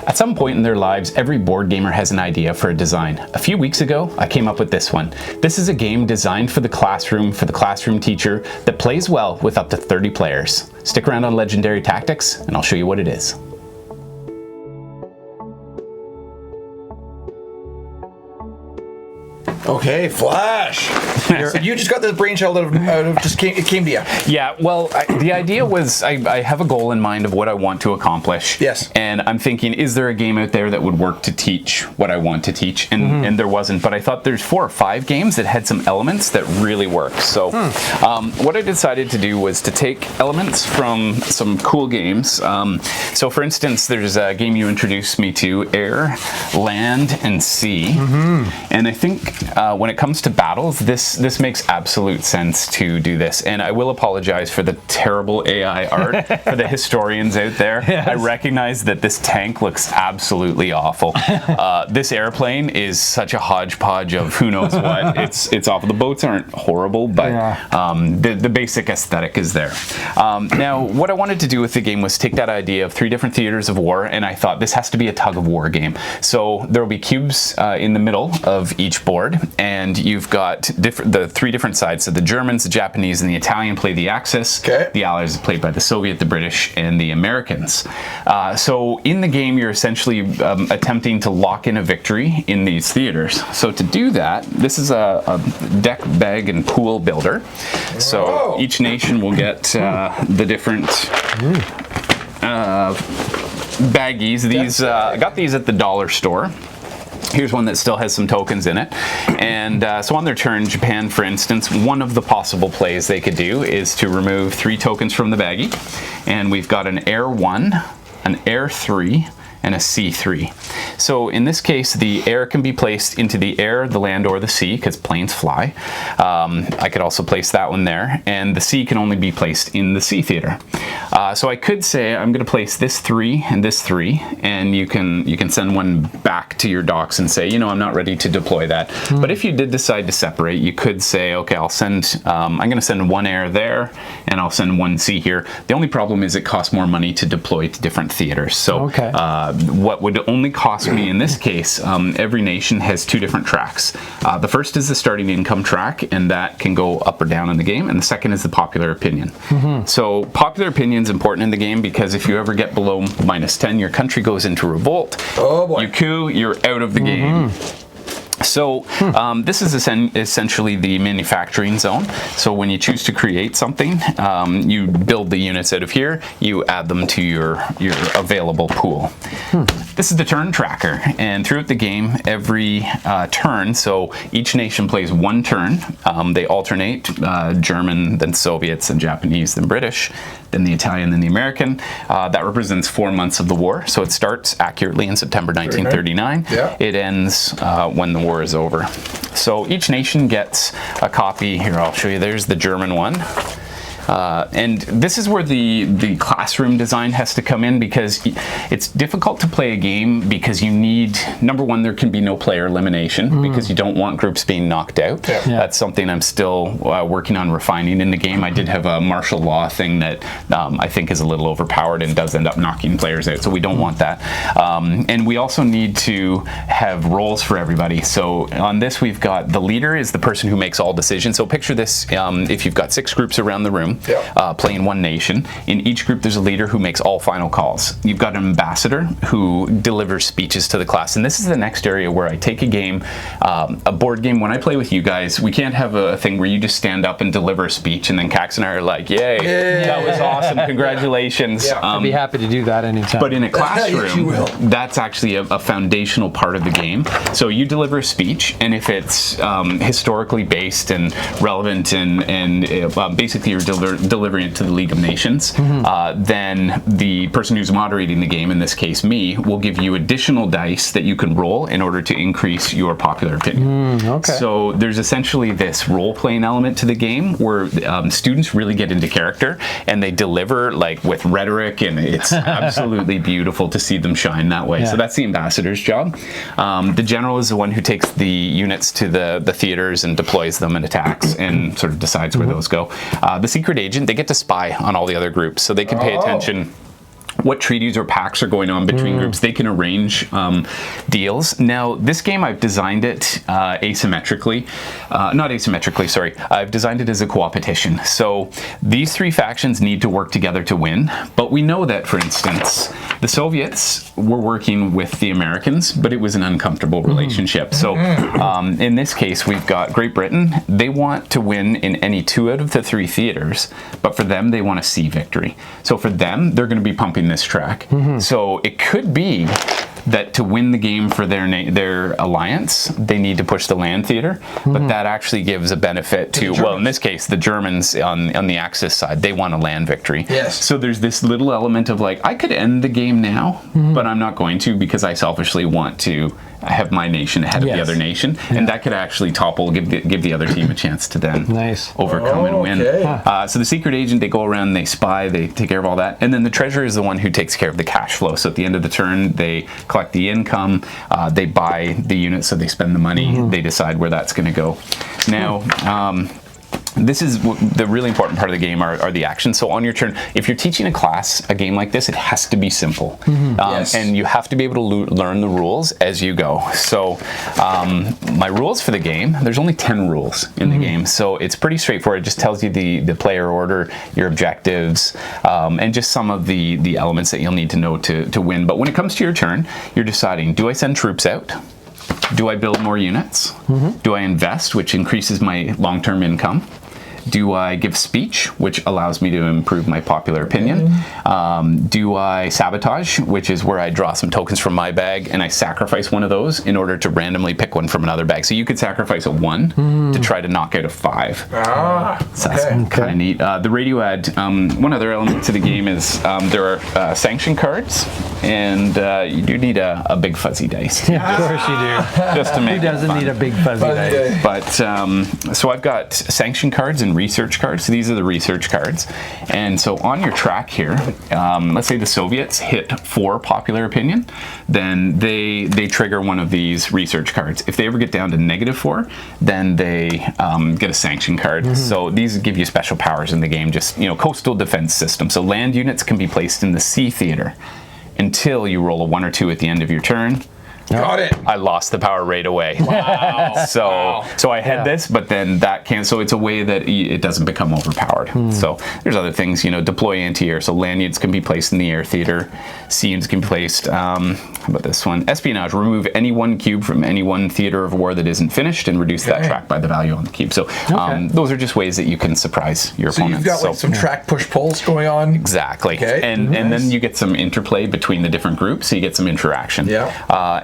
At some point in their lives, every board gamer has an idea for a design. A few weeks ago, I came up with this one. This is a game designed for the classroom teacher that plays well with up to 30 players. Stick around on Legendary Tactics and I'll show you what it is. Okay, Flash. So you just got this brainchild out of just it came to you. Yeah, well, the idea was I have a goal in mind of what I want to accomplish. Yes. And I'm thinking, is there a game out there that would work to teach what I want to teach? And there wasn't, but I thought there's 4 or 5 games that had some elements that really work. So what I decided to do was to take elements from some cool games. So for instance, there's a game you introduced me to, Air, Land, and Sea. And I think when it comes to battles, this makes absolute sense to do this. And I will apologize for the terrible AI art for the historians out there. Yes. I recognize that this tank looks absolutely awful. This airplane is such a hodgepodge of who knows what. It's awful. The boats aren't horrible, but the basic aesthetic is there. Now, what I wanted to do with the game was take that idea of 3 different theaters of war, and I thought this has to be a tug of war game. So there will be cubes in the middle of each board, and you've got the 3 different sides. So the Germans, the Japanese, and the Italian play the Axis. Okay. The Allies are played by the Soviet, the British, and the Americans. So in the game, you're essentially attempting to lock in a victory in these theaters. So to do that, this is a deck, bag, and pool builder. So each nation will get the different baggies. These I got these at the dollar store. Here's one that still has some tokens in it. And so on their turn, Japan, for instance, one of the possible plays they could do is to remove 3 tokens from the baggie. And we've got an Air 1, an Air 3, and a C3. So in this case, the air can be placed into the air, the land, or the sea, because planes fly. I could also place that one there, and the sea can only be placed in the sea theater. So I could say I'm going to place this 3 and this 3, and you can send one back to your docks and say, you know, I'm not ready to deploy that. But if you did decide to separate, you could say, okay, I'm going to send 1 air there, and I'll send 1 sea here. The only problem is it costs more money to deploy to different theaters. So what would only cost me in this case, every nation has 2 different tracks. The first is the starting income track, and that can go up or down in the game, and the second is the popular opinion. So popular opinion is important in the game because if you ever get below -10, your country goes into revolt. Oh boy. You coup, you're out of the game. So this is essentially the manufacturing zone. So when you choose to create something, you build the units out of here, you add them to your available pool. This is the turn tracker, and throughout the game, every turn, so each nation plays 1 turn. They alternate, German, then Soviets, then Japanese, then British, then the Italian, then the American. That represents 4 months of the war. So it starts accurately in September 1939. It ends when the war is over. So each nation gets a copy. Here, I'll show you. There's the German one. And this is where the classroom design has to come in, because it's difficult to play a game because you need, number one, there can be no player elimination because you don't want groups being knocked out. That's something I'm still working on refining in the game. I did have a martial law thing that I think is a little overpowered and does end up knocking players out, so we don't want that. And we also need to have roles for everybody. So on this, we've got the leader is the person who makes all decisions. So picture this, if you've got 6 groups around the room, playing 1 nation. In each group, there's a leader who makes all final calls. You've got an ambassador who delivers speeches to the class. And this is the next area where I take a game, a board game. When I play with you guys, we can't have a thing where you just stand up and deliver a speech and then Cax and I are like, yay, that was awesome, congratulations. I'd be happy to do that anytime. But in a classroom, that's actually a foundational part of the game. So you deliver a speech, and if it's historically based and relevant and basically you're delivering it to the League of Nations, then the person who's moderating the game, in this case me, will give you additional dice that you can roll in order to increase your popular opinion. So there's essentially this role-playing element to the game where students really get into character and they deliver like with rhetoric, and it's absolutely beautiful to see them shine that way. So that's the ambassador's job. The general is the one who takes the units to the theaters and deploys them and attacks and sort of decides where those go. The secret agent, they get to spy on all the other groups, so they can pay attention what treaties or pacts are going on between groups. They can arrange deals. Now, this game, I've designed it asymmetrically. Not asymmetrically, sorry. I've designed it as a co-opetition. So these three factions need to work together to win. But we know that, for instance, the Soviets were working with the Americans, but it was an uncomfortable relationship. So in this case, we've got Great Britain. They want to win in any 2 out of the 3 theaters, but for them, they want a sea victory. So for them, they're going to be pumping this track. So it could be that to win the game for their alliance, they need to push the land theater, but that actually gives a benefit to, well, in this case, the Germans on the Axis side, they want a land victory. Yes. So there's this little element of like, I could end the game now, but I'm not going to because I selfishly want to have my nation ahead of the other nation, and that could actually give the other team a chance to then overcome and win. So the secret agent, they go around, they spy, they take care of all that, and then the treasurer is the one who takes care of the cash flow. So at the end of the turn, they collect the income, they buy the units, so they spend the money, they decide where that's going to go. Now, this is the really important part of the game are the actions. So on your turn, if you're teaching a class a game like this, it has to be simple. And you have to be able to learn the rules as you go. So my rules for the game, there's only 10 rules in the game. So it's pretty straightforward. It just tells you the player order, your objectives, and just some of the elements that you'll need to know to win. But when it comes to your turn, you're deciding, do I send troops out? Do I build more units? Do I invest, which increases my long-term income? Do I give speech, which allows me to improve my popular opinion? Do I sabotage, which is where I draw some tokens from my bag and I sacrifice one of those in order to randomly pick one from another bag? So you could sacrifice a 1 to try to knock out a 5. So that's kind of neat. The radio ad, one other element to the game is there are sanction cards, and you do need a big fuzzy dice. Yeah, of course you do. Just to make Who doesn't need a big fuzzy dice? But so I've got sanction cards and research cards. So these are the research cards. And so on your track here, let's say the Soviets hit 4 popular opinion, then they trigger one of these research cards. If they ever get down to -4, then they get a sanction card. So these give you special powers in the game, just, coastal defense system. So land units can be placed in the sea theater until you roll a 1 or 2 at the end of your turn. Got it. I lost the power right away. Wow. So I had this, but then that can. So it's a way that it doesn't become overpowered. So there's other things, deploy anti-air. So land units can be placed in the air theater. Sea units can be placed. How about this one? Espionage. Remove any 1 cube from any 1 theater of war that isn't finished, and reduce that track by the value on the cube. So those are just ways that you can surprise your opponents. So you've got like some track push pulls going on. Exactly. Okay. And then you get some interplay between the different groups. So you get some interaction.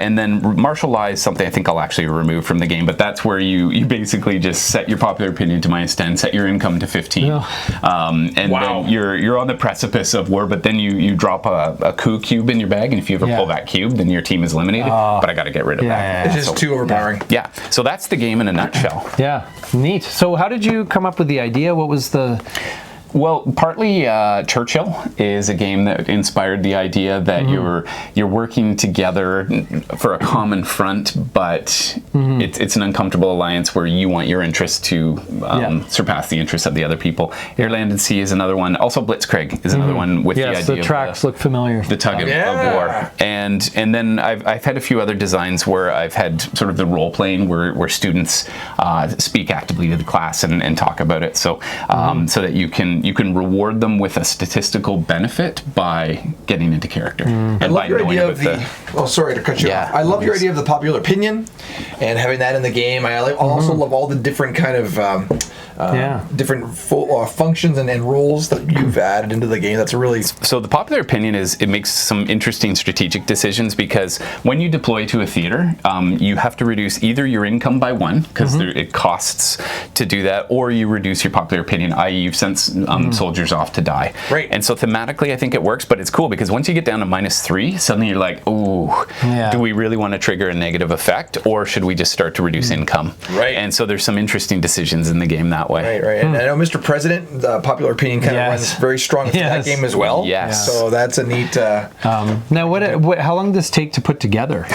And then martial law is something I think I'll actually remove from the game, but that's where you basically just set your popular opinion to -10, set your income to 15, and then you're on the precipice of war. But then you drop a coup cube in your bag, and if you ever pull that cube, then your team is eliminated. But I got to get rid of that. It's just too overpowering. So that's the game in a nutshell. Neat. So how did you come up with the idea? What was the... Well, partly Churchill is a game that inspired the idea that you're working together for a common front, but it's an uncomfortable alliance where you want your interests to surpass the interests of the other people. Air, Land, and Sea is another one. Also, Blitzkrieg is another one with the idea the tracks look familiar. The tug of war. And then I've had a few other designs where I've had sort of the role playing where students speak actively to the class and talk about it. So so that you can reward them with a statistical benefit by getting into character. And I love your idea of oh, sorry to cut you off. I love your idea of the popular opinion and having that in the game. I also love all the different kind of different functions and rules that you've added into the game. That's a really... So the popular opinion it makes some interesting strategic decisions, because when you deploy to a theater, you have to reduce either your income by 1, because it costs to do that, or you reduce your popular opinion, i.e. you've sent soldiers off to die. Right. And so thematically I think it works, but it's cool because once you get down to -3, suddenly you're like, ooh, do we really want to trigger a negative effect, or should we just start to reduce income? Right. And so there's some interesting decisions in the game that way. Right. And I know Mr. President, the popular opinion kind of runs very strong into that game as well. Yes. So that's a neat... now, how long does this take to put together?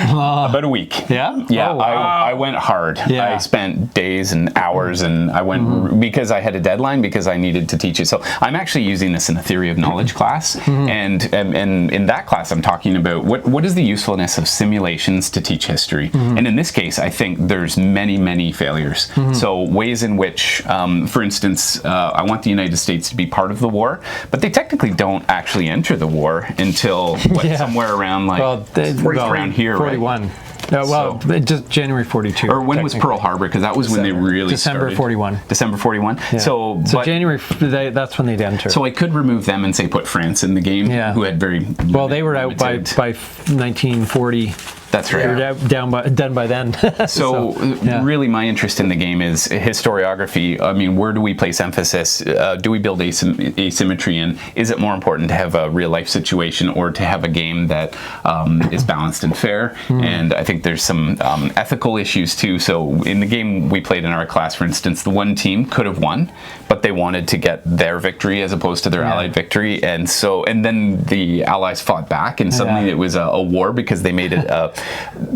About a week. Yeah? Yeah, Oh, wow. I went hard. Yeah. I spent days and hours, and I went because I had a deadline, because I needed to teach it. So I'm actually using this in a theory of knowledge class, and in that class I'm talking about what is the usefulness of simulations to teach history. And in this case, I think there's many failures. So ways in which, for instance, I want the United States to be part of the war, but they technically don't actually enter the war until somewhere around around here, 41. right? Just January 42. Or when was Pearl Harbor? Because that was when they really December started. 41. December 41. Yeah. So January, that's when they'd enter. So I could remove them and say put France in the game, who had very well, they were out by 1940. That's right. They were done by then. So really my interest in the game is historiography. I mean, where do we place emphasis? Do we build asymmetry in? Is it more important to have a real life situation or to have a game that is balanced and fair? And I think there's some ethical issues too. So in the game we played in our class, for instance, the one team could have won, but they wanted to get their victory as opposed to their allied victory. And then the allies fought back, and suddenly it was a war because they made it a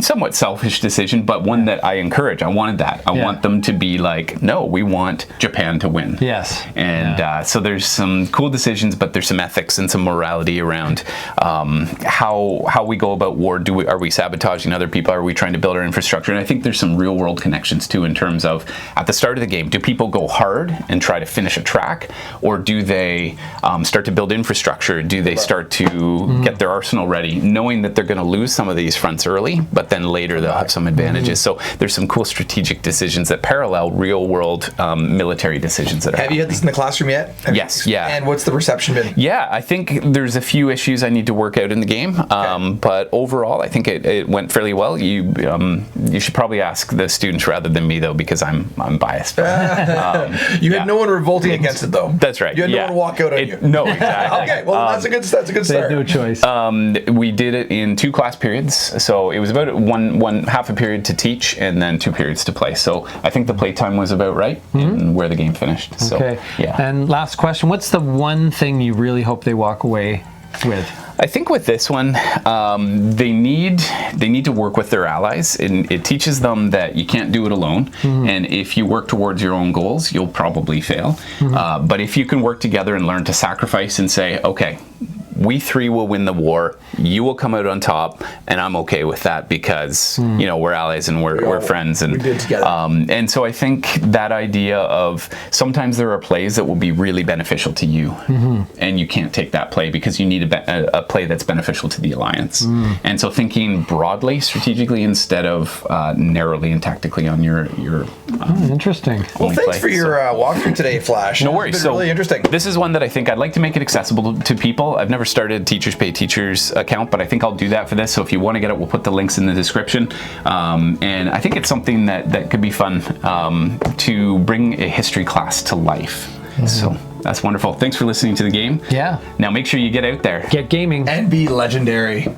somewhat selfish decision, but one that I encourage. I wanted that. I want them to be like, no, we want Japan to win. Yes. And so there's some cool decisions, but there's some ethics and some morality around how we go about war. Are we sabotaging other people? Are we trying to build our infrastructure? And I think there's some real world connections too, in terms of at the start of the game, do people go hard and try to finish a track, or do they start to build infrastructure? Do they start to get their arsenal ready, knowing that they're going to lose some of these fronts early, but then later they'll have some advantages. So there's some cool strategic decisions that parallel real world military decisions that are Have you had this in the classroom yet? Yes, yeah. And what's the reception been? Yeah, I think there's a few issues I need to work out in the game, but overall I think it went fairly well. You should probably ask the students rather than me though, because I'm biased. You had no one revolting against it though. That's right. You had no one walk out on you. No, exactly. Okay, well that's a good start. They had no choice. We did it in 2 class periods, so it was about one half a period to teach and then 2 periods to play. So I think the play time was about right in where the game finished. So, okay. And last question, what's the one thing you really hope they walk away with? I think with this one, they need to work with their allies, and it teaches them that you can't do it alone. And if you work towards your own goals, you'll probably fail. But if you can work together and learn to sacrifice and say, okay, we 3 will win the war, you will come out on top, and I'm okay with that because we're allies and we're friends, and we did together. And so I think that idea of sometimes there are plays that will be really beneficial to you, and you can't take that play because you need a play that's beneficial to the alliance. And so thinking broadly, strategically, instead of narrowly and tactically on your interesting. Well, thanks for your walkthrough today, Flash. No worries. It's been really interesting. This is one that I think I'd like to make it accessible to people. I've never started Teachers Pay Teachers account, but I think I'll do that for this. So if you want to get it, we'll put the links in the description. And I think it's something that could be fun to bring a history class to life. So that's wonderful. Thanks for listening to the game. Yeah. Now make sure you get out there. Get gaming. And be legendary.